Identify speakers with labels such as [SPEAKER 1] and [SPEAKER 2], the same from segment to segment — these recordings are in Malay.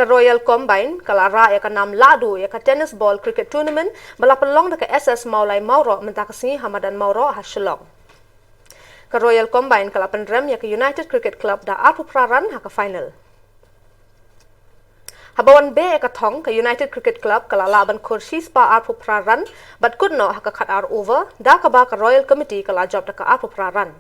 [SPEAKER 1] ke Royal Combine kalara ya ka nam ladu ya ka tennis ball cricket tournament balapelong ke SS Maulai Mauro mentakasi Hamadan Mauro hasilong. Ke Royal Combine kalapan rem ya ke United Cricket Club da apu praran ha ke final. Habawan B ka thong ke United Cricket Club kalalaban kursi spa apu praran but could no ha ka cut ar over da ka ba ka Royal Committee kala job da ka apu praran.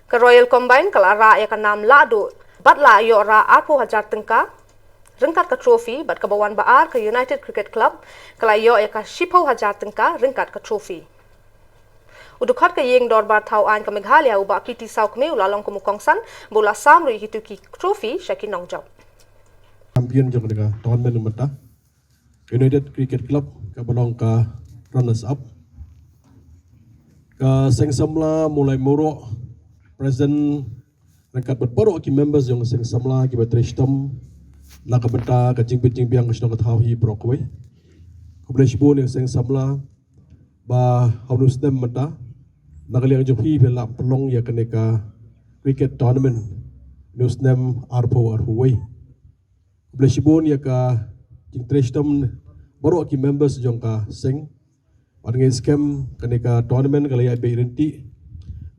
[SPEAKER 1] Ke Royal Combine kalara ya ka nam ladu Batla yo ra apu hajar tengka ringkat ke trofi bat kabawan baar ke United Cricket Club kala yo ya ka shipau hajar tengka ringkat ke trofi. Udukhat ke yeng dorbar tau an ke Meghalaya uba PT Sauk me ulalong ke Mukongsan bola samru hitu ki trofi syaki nong job.
[SPEAKER 2] Champion jong dengan tournament mata United Cricket Club ke balong ke runners up ke seng samla mulai muruk present Rangkat berporo ki members yang seng samla ki betrishtam na ka benta ka jingpit biang ka sino ka thawi brokwe kublesh bo ne seng samla ba haunus dem mata na kaliang jopi bela pelong ya kaneka cricket tournament news nem arpo arhuwei kublesh bo ya ka jingtrishtam boro ki members jong ka seng padnge scam kaneka tournament kalaya be renti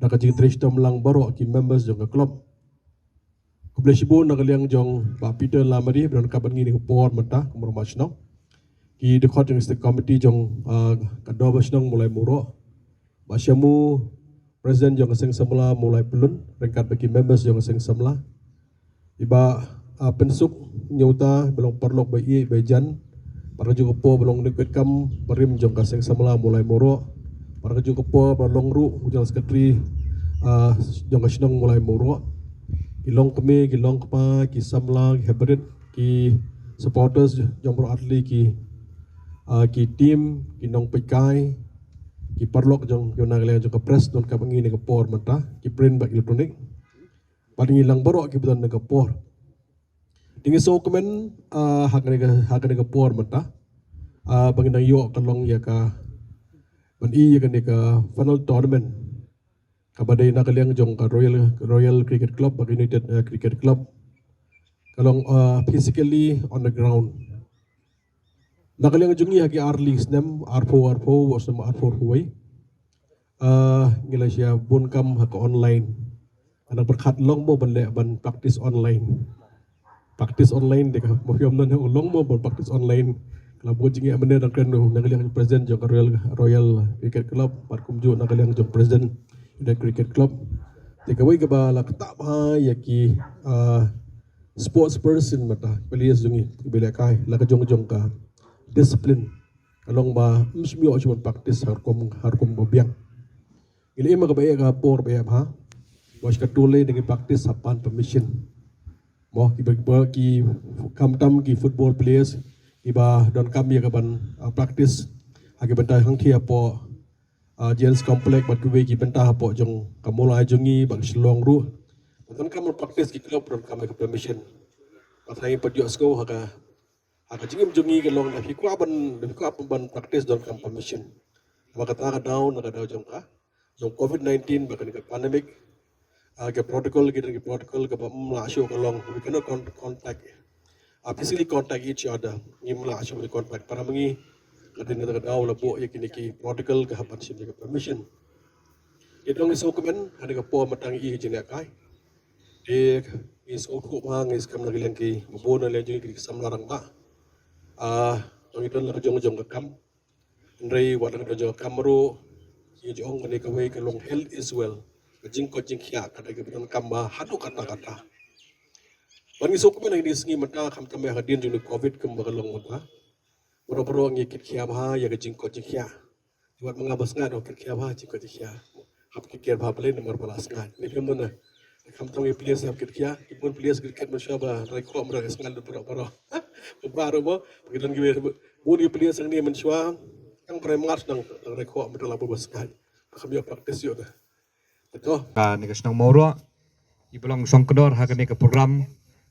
[SPEAKER 2] nak jingtrishtam lang baro ki members jong ka club kublesh bo nak liang jong ba Peter Lamari bron ka ban ngini ko por mata kumur machno ki dekhot jong state committee jong ka do basnong mulai muro ba syamu president jong seng samla mulai pelun rengkat bagi members jong seng samla iba pensuk nyuta belong perlok bai jan para jong po belong dekat kam perim jong ka seng samla mulai muro para kejung kepo balong ru ujang sekretari jong kasinong mulai muro ilong keme ilong kepa ki samla ki hybrid ki supporters jong pro atli ki team ki nong pekai ki parlok jong yona gale jong ka press don ka bangi ne kapor mata ki print bak elektronik paling ilang baro ki beton ne kapor dingi so komen hak ne kapor mata bangin nang yo kalong ya ka ban iya kan ka final tournament kabadai nak liang jong ka Royal Cricket Club bagi United Cricket Club kalong physically on the ground nak liang jongi hagi arli snem R4 was nama R4 huai ngila sia bun kam hak online anak berkat long mo ban practice online deka mo fiom nan long mo ban practice online kalau buat jingi amene dan kenu nagaliang presiden jong Royal Cricket Club parkum jo nagaliang jong presiden United Cricket Club tekawai ke bala ketak bah yaki sports person mata pelias jongi bila kai la ka jong ka discipline kalong ba msmio cuma praktis harkum bobiang ini emang ke ka por ba ha was ka tule dengan praktis sapan permission mo ki kam ki football players iba don kami kaban praktis agi bentai hangki apo Jens Complex bat kuwe ki bentah apo jong kamulai jongi bang silong ru don kamu praktis ki club don kami ke permission patai padio sko haka jingim jongi ke long dafi ku ban praktis don kam permission maka ta ka down jong ka jong COVID-19 bakan ke pandemic ke protocol ke mla show ke long we cannot contact physically contact each other ngimla asyo contact para mengi kadin ka daw labo yakini ki protocol ka hapan sin ka permission itong iso komen ada ka po matang i jina kai de is outko hang is kam nagilang ki mabona le jing ki samlarang ba tong iton la jong ka kam ndrei wat la jong kamro ki jong ni ka we ka long health is well jing khia ka ka beton kam ba hadu kata Bagi sok mana ini sengi mata kam tambah hadir juni COVID kembalong mata. Boro-boro ngikit kia bah ya kejing kia. Buat mengabas ngad okit kia bah jing kia. Hap kikir bah beli nomor balas ngad. Ini kan mana? Kam tong pilihan hap kit kia. Ibun pilihan kriket mencoba rekor mereka ngad boro-boro. Baru bo begitu giwe budi pilihan sang ni mencoba. Kang premat nang rekor mereka labu bas ngad. Kami praktis yo dah. Betul.
[SPEAKER 3] Ni kesnang mauro. Ibelang songkedor hakane ke program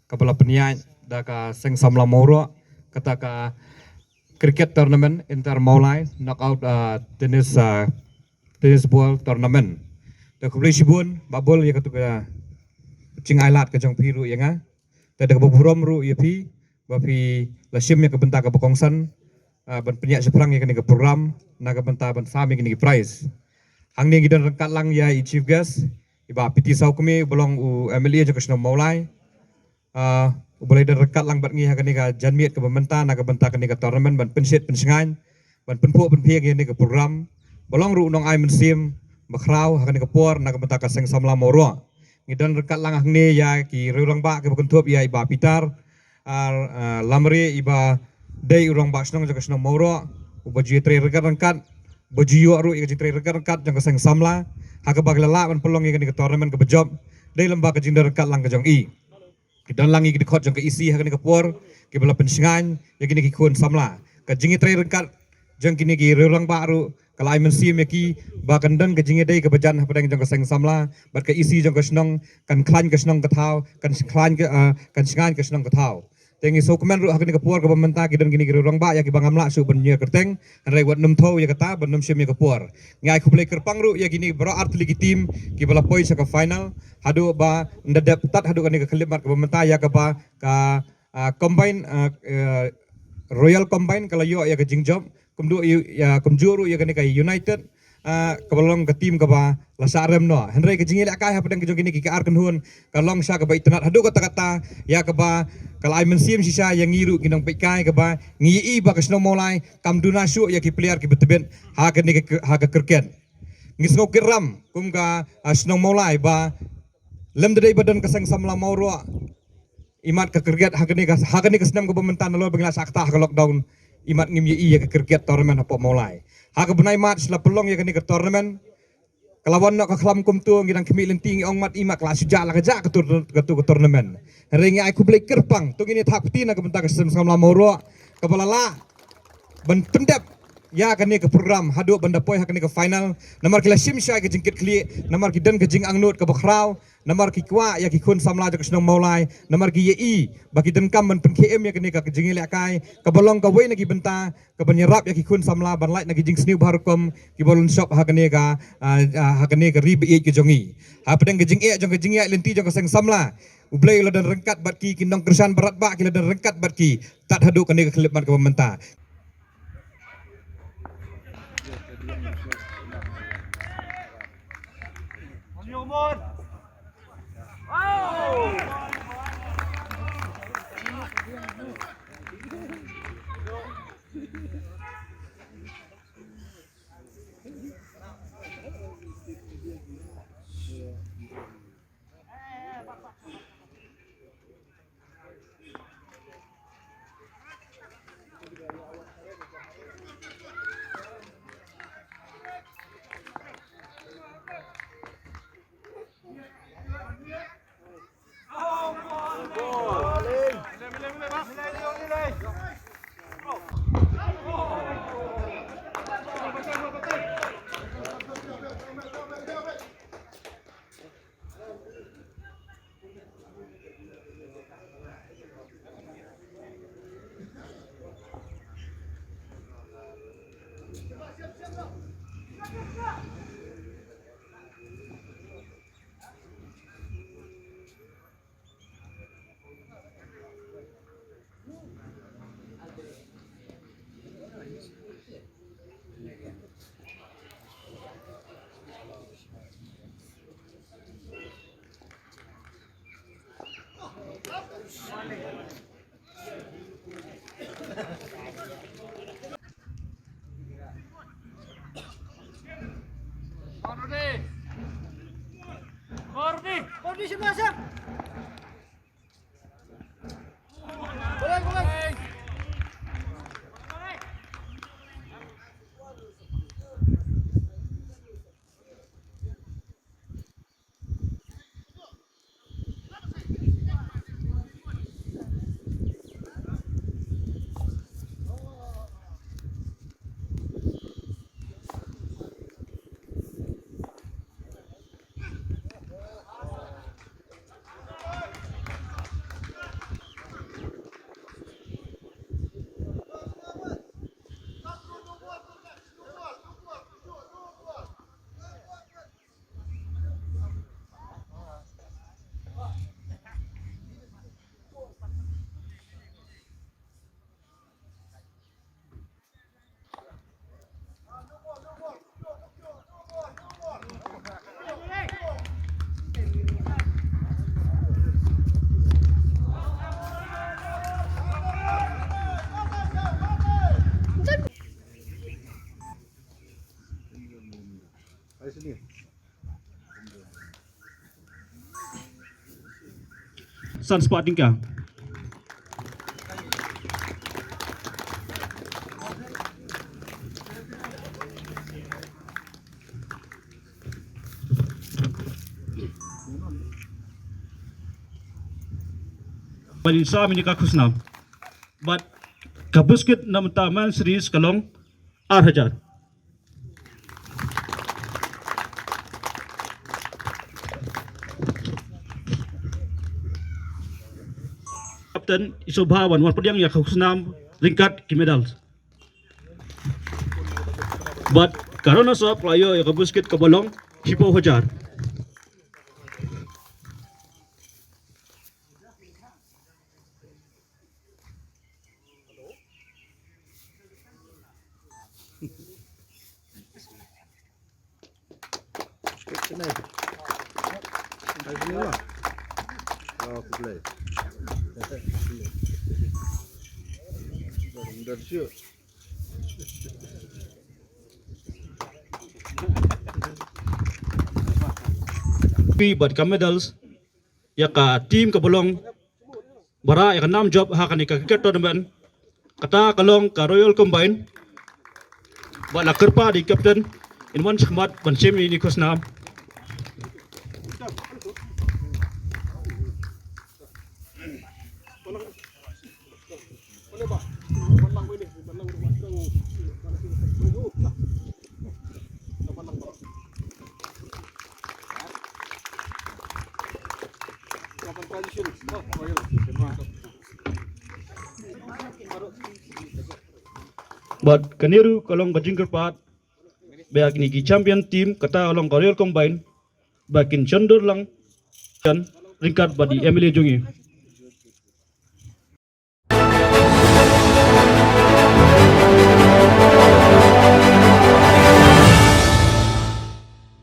[SPEAKER 3] kepala penyanyi daka seng samla mauro kata ka cricket tournament inter maulai knockout tennis ball tournament da kubli sibun babol ya katu ka cing ailat ka jong piru ya nga Tadi kebuburam ru ya pi, bapi lasim ya kebentak ke Pekongsan, ban penyak seperang ya kini ke program, na kebentak ban farm ya kini ke prize. Hang ni gidan rengkat lang ya i chief guest, iba piti sau kami belong u MLA je kesno maulai. Boleh dan rekat lang bat ngi kini ka janmiat ke pemerintah, na kebentak kini ke tournament ban pensit pensengan, ban penpu penpiak ya kini ke program. Belong ru nong ai mensim, bakrau kini ke por, na kebentak ke seng samla moro. Ngidan rekat lang ni ya ki rurang ba ke bukentup ya iba pitar lamri iba day urang ba snong jaka snong moro uba ji tre rekat rengkat baju yo ru ya ji tre rekat rengkat jang seng samla ha ke baglala man pelong ya ke tournament ke bejob day lembah ke jindar rekat lang ke jong i kidan langi ke khot jang ke isi ha ke por ke bela pensingan ya kini ki kun samla ke jingi tre rengkat jang kini ki rurang ba ru kalau ai mensim ya ki ba kandan ke jingi day ke bejan ha pedang jang ke seng samla bat ke isi jang ke snong kan klan ke snong ke thau kan klan ke kan singan ke snong ke thau tengi so komen ru hakni ke puar ke pemerintah kidan gini ke rong ba ya ki bangamla su benye kerteng rai wat num thau ya kata benum sim ya ke puar ngai ku play kerpang ru ya gini bro art ligi tim ki bala poi sa ke final hadu ba ndadap tat hadu kan ke kelimat ke pemerintah ya ke ba ka combine royal combine kalau yo ya ke jingjob kumdu ya kumjuru ya kan ke united kebalong ke tim ke ba lasarem no henry ke jingil akai ha pedang ke jogini ki ar kenhun kalong sya ke ba internet hadu kata kata ya ke ba kalau ai mensim sisa yang ngiru kinong pekai ke ba ngi ba ke sno molai kam duna su ya ki player ki betebet ha ke kriket ngisno kiram kum ka sno molai ba lem dei badan ke seng samla mauro imat ke kriket ha ke senam ke pemerintah lo bengla sakta ke lockdown imat ngim ya ke kriket tournament apa mulai ha ke benai mat sela pelong ya ke tournament kelawan nak kelam kum tu ngidang kemi lenting ong mat imak la suja la keja ke tournament ring ai ku blek kerpang tu ini thak pti na ke bentak sem samla moro kepala la ban pendap ya kan ke program hadu benda poi hakni ke final nomor kila sim syai ke jingkit kli nomor ki dan ke jing angnut ke bakrau nomor ki kwa ya ki kun samla ke snong maulai nomor ki yi bagi dan kam ban pen km ya kini ke jingil akai ke bolong ke wei nagi benta ke penyerap ya ki kun samla ban light nagi jing sniu barukom ki bolon shop hakni ke ribi ke jongi ha pedang ke jing jong ke jing ya lenti jong ke seng samla ublay la dan rengkat bat ki kinong kersan berat ba ki la dan rengkat bat ki tat hadu kini ke kelimat ke pemerintah.
[SPEAKER 4] Kordi sebelah siap. Boleh, boleh.
[SPEAKER 5] Sun Sporting ka. Balin sa amin ka khusnam. But kabuskit nam taman series kalong 8,000. Captain Isobhawan wan podiang ya khusnam ringkat ki medals. But karena sa playo ya kabuskit kabolong 10,000. But ka medals ya ka team ka bolong bara ya ka nam job ha ka ni ka cricket tournament kata kalong ka Royal Combine ba la kerpa di captain in one khmat ban semi ni khusnam But kaniru kalong kajingker pat baik ni ki champion team kata kalong Royal Combine bakin chondur lang kan ringkat badi Emily Jungi